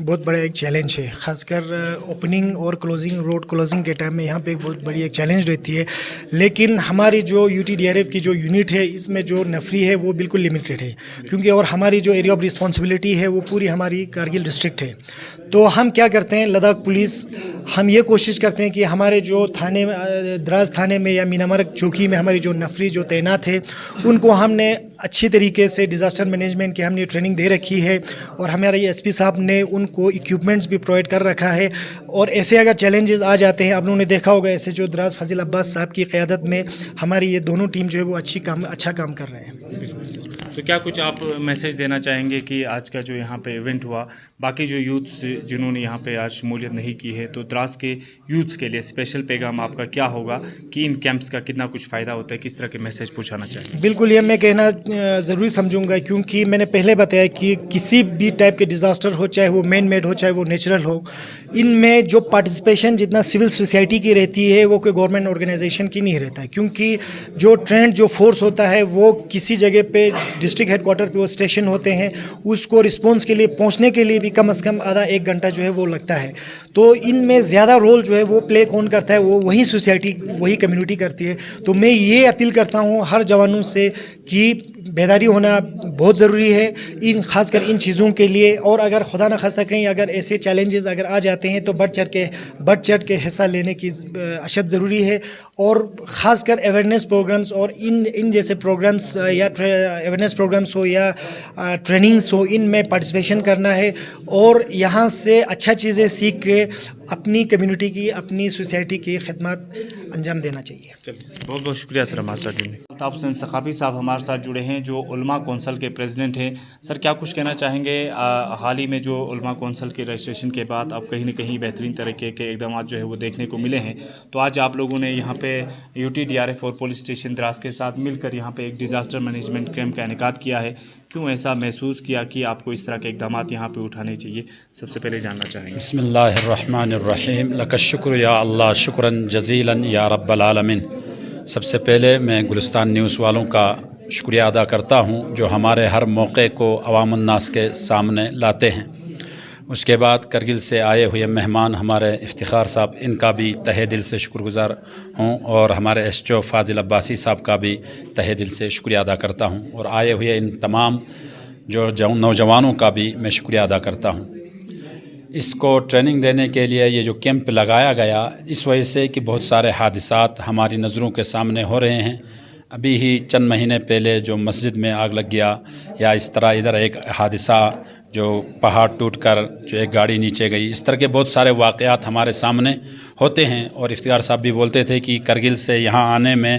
بہت بڑا ایک چیلنج ہے، خاص کر اوپننگ اور کلوزنگ، روڈ کلوزنگ کے ٹائم میں یہاں پہ ایک بہت بڑی ایک چیلنج رہتی ہے. لیکن ہماری جو UTDRF کی جو یونٹ ہے اس میں جو نفری ہے وہ بالکل لمیٹڈ ہے، کیونکہ اور ہماری جو ایریا آف رسپانسبلٹی ہے وہ پوری ہماری کارگل ڈسٹرکٹ ہے. تو ہم کیا کرتے ہیں، لداخ پولیس ہم یہ کوشش کرتے ہیں کہ ہمارے جو تھانے دراز تھانے میں یا مینامرگ چوکی میں ہماری جو نفری جو تعینات ہے ان کو ہم نے اچھی طریقے سے ڈیزاسٹر مینجمنٹ کی ہم نے ٹریننگ دے رکھی ہے، اور ہمارے SP صاحب نے ان کو اکوپمنٹس بھی پرووائڈ کر رکھا ہے. اور ایسے اگر چیلنجز آ جاتے ہیں، آپ لوگوں نے دیکھا ہوگا ایسے جو دراز فاضل عباس صاحب کی قیادت میں ہماری یہ دونوں ٹیم جو ہے وہ اچھا کام کر رہے ہیں. تو کیا کچھ آپ میسیج دینا چاہیں گے کہ آج کا جو یہاں پہ ایونٹ ہوا، باقی جو یوتھس جنہوں نے یہاں پہ آج شمولیت نہیں کی ہے، تو دراز کے یوتھس کے لیے اسپیشل پیغام آپ کا کیا ہوگا کہ ان کیمپس کا کتنا کچھ فائدہ ہوتا ہے، کس طرح کے میسیج پہنچانا چاہیں گے؟ بالکل، یہ میں کہنا ضروری سمجھوں گا، کیونکہ میں نے پہلے بتایا کہ کسی بھی ٹائپ کے ڈیزاسٹر ہو، چاہے وہ مین میڈ ہو چاہے وہ نیچرل ہو، ان میں جو پارٹیسپیشن جتنا سول سوسائٹی کی رہتی ہے وہ کوئی گورنمنٹ آرگنائزیشن کی نہیں رہتا ہے. کیونکہ جو ٹرینڈ جو فورس ہوتا ہے وہ کسی جگہ پہ ڈسٹرکٹ ہیڈ کوارٹر پہ وہ اسٹیشن ہوتے ہیں، اس کو رسپانس کے لیے پہنچنے کے لیے بھی کم از کم آدھا ایک گھنٹہ جو ہے وہ لگتا ہے. تو ان میں زیادہ رول جو ہے وہ پلے کون کرتا ہے، وہ وہی سوسائٹی وہی کمیونٹی کرتی ہے. تو میں یہ اپیل کرتا ہوں ہر جوانوں سے کہ بیداری ہونا بہت ضروری ہے خاص کر ان چیزوں کے لیے. اور اگر خدا نخواستہ کہیں اگر ایسے چیلنجز اگر آ جاتے ہیں تو بڑھ چڑھ کے حصہ لینے کی اشد ضروری ہے. اور خاص کر اویئرنیس پروگرامز اور ان جیسے پروگرامز یا اویئرنیس پروگرامز ہو یا ٹریننگز ہو، ان میں پارٹیسپیشن کرنا ہے اور یہاں سے اچھا چیزیں سیکھ کے اپنی کمیونٹی کی اپنی سوسائٹی کی خدمات انجام دینا چاہیے. بہت بہت شکریہ سر ہمارے ساتھ جڑنے. الطاف حسین ثقافی صاحب ہمارے ساتھ جڑے ہیں جو علماء کونسل کے پریزیڈنٹ ہیں. سر کیا کچھ کہنا چاہیں گے؟ حال ہی میں جو علماء کونسل کے رجسٹریشن کے بعد اب کہیں نہ کہیں بہترین طریقے کے اقدامات جو ہے وہ دیکھنے کو ملے ہیں. تو آج آپ لوگوں نے یہاں پہ UTDRF اور پولیس اسٹیشن دراز کے ساتھ مل کر یہاں پہ ایک ڈیزاسٹر مینجمنٹ کیمپ کا انعقاد کیا ہے. کیوں ایسا محسوس کیا کہ آپ کو اس طرح کے اقدامات یہاں پہ اٹھانے چاہیے؟ سب سے پہلے جاننا چاہیں گے. بسم اللہ الرحمن الرحیم. لک الشکر یا اللہ، شکراً جزیلاً یا رب العالمین. سب سے پہلے میں گلستان نیوز والوں کا شکریہ ادا کرتا ہوں جو ہمارے ہر موقع کو عوام الناس کے سامنے لاتے ہیں. اس کے بعد کرگل سے آئے ہوئے مہمان ہمارے افتخار صاحب، ان کا بھی تہہ دل سے شکر گزار ہوں، اور ہمارے SHO فاضل عباسی صاحب کا بھی تہہ دل سے شکریہ ادا کرتا ہوں، اور آئے ہوئے ان تمام جو نوجوانوں کا بھی میں شکریہ ادا کرتا ہوں. اس کو ٹریننگ دینے کے لیے یہ جو کیمپ لگایا گیا اس وجہ سے کہ بہت سارے حادثات ہماری نظروں کے سامنے ہو رہے ہیں. ابھی ہی چند مہینے پہلے جو مسجد میں آگ لگ گیا، یا اس طرح ادھر ایک حادثہ جو پہاڑ ٹوٹ کر جو ایک گاڑی نیچے گئی، اس طرح کے بہت سارے واقعات ہمارے سامنے ہوتے ہیں. اور افتخار صاحب بھی بولتے تھے کہ کرگل سے یہاں آنے میں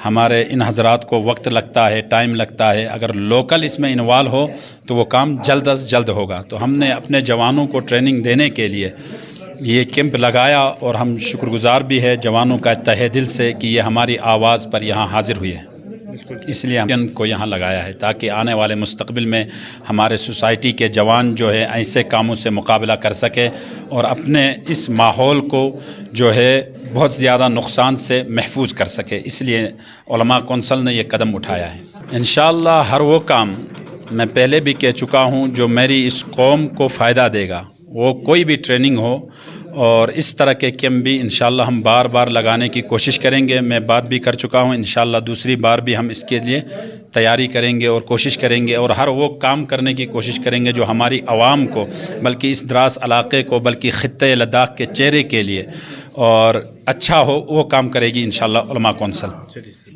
ہمارے ان حضرات کو وقت لگتا ہے، ٹائم لگتا ہے، اگر لوکل اس میں انوالو ہو تو وہ کام جلد از جلد ہوگا. تو ہم نے اپنے جوانوں کو ٹریننگ دینے کے لیے یہ کیمپ لگایا، اور ہم شکر گزار بھی ہے جوانوں کا تہہ دل سے کہ یہ ہماری آواز پر یہاں حاضر ہوئے ہیں. اس لیے ہم ان کو یہاں لگایا ہے تاکہ آنے والے مستقبل میں ہمارے سوسائٹی کے جوان جو ہے ایسے کاموں سے مقابلہ کر سکے اور اپنے اس ماحول کو جو ہے بہت زیادہ نقصان سے محفوظ کر سکے. اس لیے علماء کونسل نے یہ قدم اٹھایا ہے. انشاءاللہ ہر وہ کام میں پہلے بھی کہہ چکا ہوں جو میری اس قوم کو فائدہ دے گا، وہ کوئی بھی ٹریننگ ہو اور اس طرح کے کیمپ بھی انشاءاللہ ہم بار بار لگانے کی کوشش کریں گے. میں بات بھی کر چکا ہوں، انشاءاللہ دوسری بار بھی ہم اس کے لیے تیاری کریں گے اور کوشش کریں گے، اور ہر وہ کام کرنے کی کوشش کریں گے جو ہماری عوام کو، بلکہ اس دراز علاقے کو، بلکہ خطے لداخ کے چہرے کے لیے اور اچھا ہو، وہ کام کرے گی انشاءاللہ علماء کونسل.